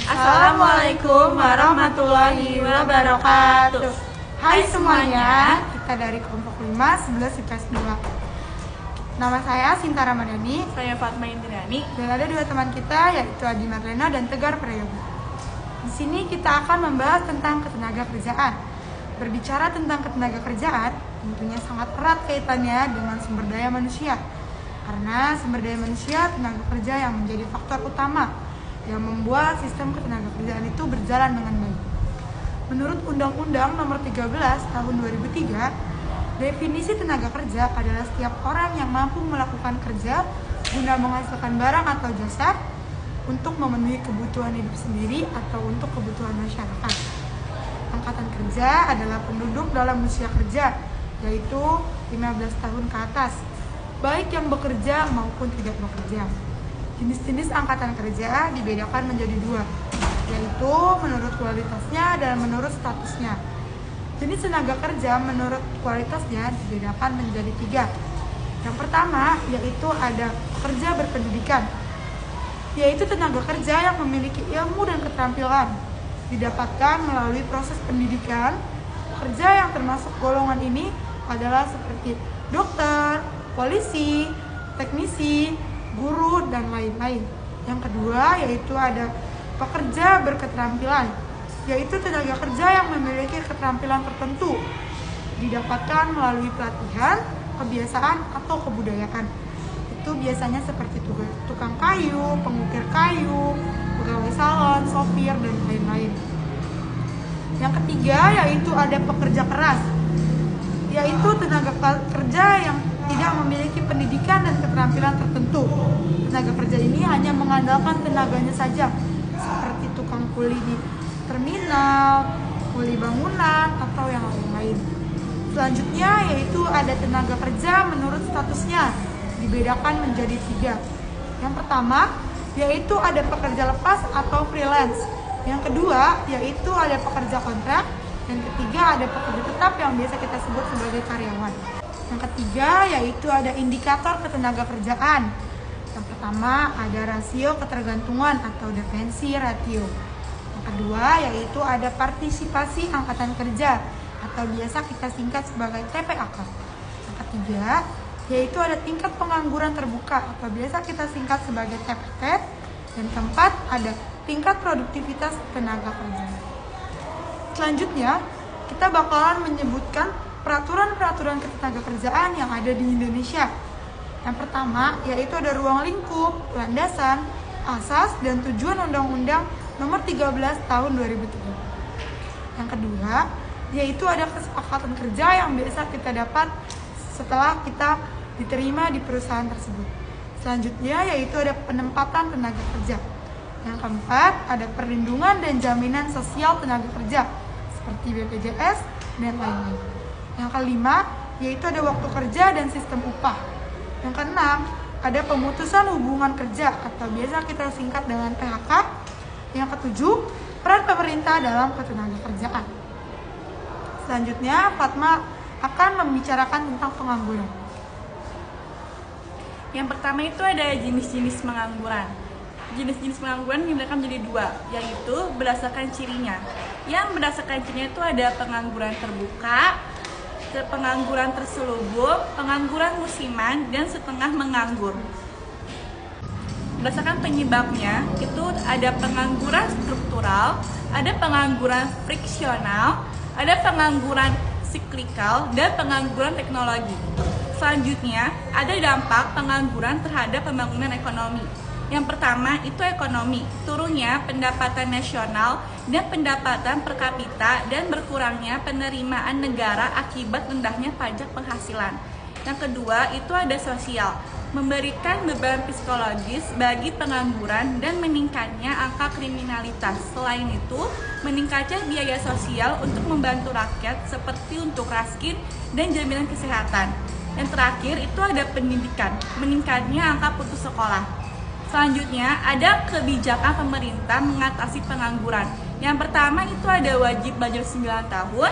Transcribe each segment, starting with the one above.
Assalamualaikum warahmatullahi wabarakatuh. Hai semuanya, kita dari kelompok 5 11 IPS 2. Nama saya Sinta Ramadhani. Saya Fatma Indrani. Dan ada dua teman kita yaitu Adi Marlena dan Tegar Prayoga. Di sini kita akan membahas tentang ketenaga kerjaan. Berbicara tentang ketenaga kerjaan, tentunya sangat erat kaitannya dengan sumber daya manusia. Karena sumber daya manusia, tenaga kerja yang menjadi faktor utama yang membuat sistem ketenaga kerjaan itu berjalan dengan baik. Menurut Undang-Undang Nomor 13 Tahun 2003, definisi tenaga kerja adalah setiap orang yang mampu melakukan kerja guna menghasilkan barang atau jasa untuk memenuhi kebutuhan hidup sendiri atau untuk kebutuhan masyarakat. Angkatan kerja adalah penduduk dalam usia kerja, yaitu 15 tahun ke atas, baik yang bekerja maupun tidak bekerja. Jenis-jenis angkatan kerja dibedakan menjadi dua, yaitu menurut kualitasnya dan menurut statusnya. Jenis tenaga kerja menurut kualitasnya dibedakan menjadi tiga. Yang pertama yaitu ada pekerja berpendidikan, yaitu tenaga kerja yang memiliki ilmu dan keterampilan didapatkan melalui proses pendidikan. Pekerja yang termasuk golongan ini adalah seperti dokter, polisi, teknisi, guru, dan lain-lain. Yang kedua yaitu ada pekerja berketerampilan, yaitu tenaga kerja yang memiliki keterampilan tertentu didapatkan melalui pelatihan, kebiasaan, atau kebudayaan. Itu biasanya seperti tukang kayu, pengukir kayu, pegawai salon, sopir, dan lain-lain. Yang ketiga yaitu ada pekerja keras, yaitu tenaga kerja yang tidak memiliki pendidikan dan keterampilan tertentu. Tenaga kerja ini hanya mengandalkan tenaganya saja, seperti tukang kuli di terminal, kuli bangunan, atau yang lain-lain. Selanjutnya yaitu ada tenaga kerja menurut statusnya, dibedakan menjadi tiga. Yang pertama yaitu ada pekerja lepas atau freelance. Yang kedua yaitu ada pekerja kontrak. Dan ketiga ada pekerja tetap yang biasa kita sebut sebagai karyawan. Yang ketiga yaitu ada indikator ketenaga kerjaan. Yang pertama ada rasio ketergantungan atau dependency ratio. Yang kedua yaitu ada partisipasi angkatan kerja atau biasa kita singkat sebagai TPAK. Yang ketiga yaitu ada tingkat pengangguran terbuka atau biasa kita singkat sebagai TPT. Dan keempat ada tingkat produktivitas tenaga kerja. Selanjutnya kita bakalan menyebutkan peraturan-peraturan ketenaga kerjaan yang ada di Indonesia. Yang pertama yaitu ada ruang lingkup, landasan, asas, dan tujuan Undang-Undang Nomor 13 Tahun 2003. Yang kedua yaitu ada kesepakatan kerja yang biasa kita dapat setelah kita diterima di perusahaan tersebut. Selanjutnya yaitu ada penempatan tenaga kerja. Yang keempat ada perlindungan dan jaminan sosial tenaga kerja seperti BPJS dan lain-lain. Yang kelima yaitu ada waktu kerja dan sistem upah. Yang keenam ada pemutusan hubungan kerja atau biasa kita singkat dengan PHK. Yang ketujuh peran pemerintah dalam ketenaga kerjaan. Selanjutnya Fatma akan membicarakan tentang pengangguran. Yang pertama itu ada jenis-jenis pengangguran. Jenis-jenis pengangguran dibedakan menjadi dua, yaitu berdasarkan cirinya. Yang berdasarkan cirinya itu ada pengangguran terbuka, pengangguran terselubung, pengangguran musiman, dan setengah menganggur. Berdasarkan penyebabnya itu ada pengangguran struktural, ada pengangguran friksional, ada pengangguran siklikal, dan pengangguran teknologi. Selanjutnya ada dampak pengangguran terhadap pembangunan ekonomi. Yang pertama itu ekonomi, turunnya pendapatan nasional dan pendapatan per kapita dan berkurangnya penerimaan negara akibat rendahnya pajak penghasilan. Yang kedua itu ada sosial, memberikan beban psikologis bagi pengangguran dan meningkatnya angka kriminalitas. Selain itu, meningkatnya biaya sosial untuk membantu rakyat seperti untuk raskin dan jaminan kesehatan. Yang terakhir itu ada pendidikan, meningkatnya angka putus sekolah. Selanjutnya ada kebijakan pemerintah mengatasi pengangguran. Yang pertama itu ada wajib belajar 9 tahun,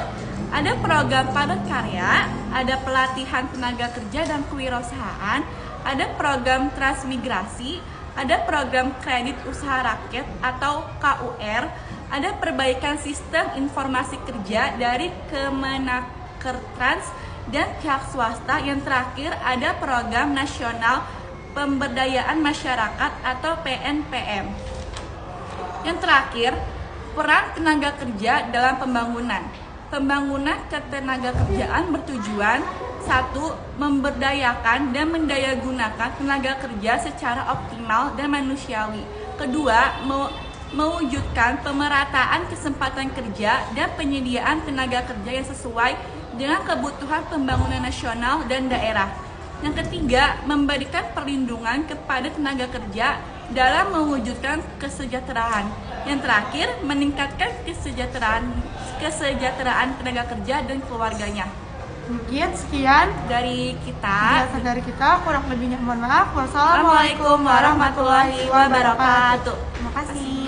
ada program padat karya, ada pelatihan tenaga kerja dan kewirausahaan, ada program transmigrasi, ada program kredit usaha rakyat atau KUR, ada perbaikan sistem informasi kerja dari Kemenakertrans dan pihak swasta. Yang terakhir ada program nasional pemberdayaan masyarakat atau PNPM. Yang terakhir, peran tenaga kerja dalam pembangunan. Pembangunan ketenagakerjaan bertujuan 1. Memberdayakan dan mendayagunakan tenaga kerja secara optimal dan manusiawi. Kedua, mewujudkan pemerataan kesempatan kerja dan penyediaan tenaga kerja yang sesuai dengan kebutuhan pembangunan nasional dan daerah. Yang ketiga, memberikan perlindungan kepada tenaga kerja dalam mewujudkan kesejahteraan. Yang terakhir, meningkatkan kesejahteraan tenaga kerja dan keluarganya. Mungkin sekian Dari kita. penjelasan dari kita, kurang lebihnya mohon maaf. Wassalamualaikum warahmatullahi wabarakatuh. Terima kasih.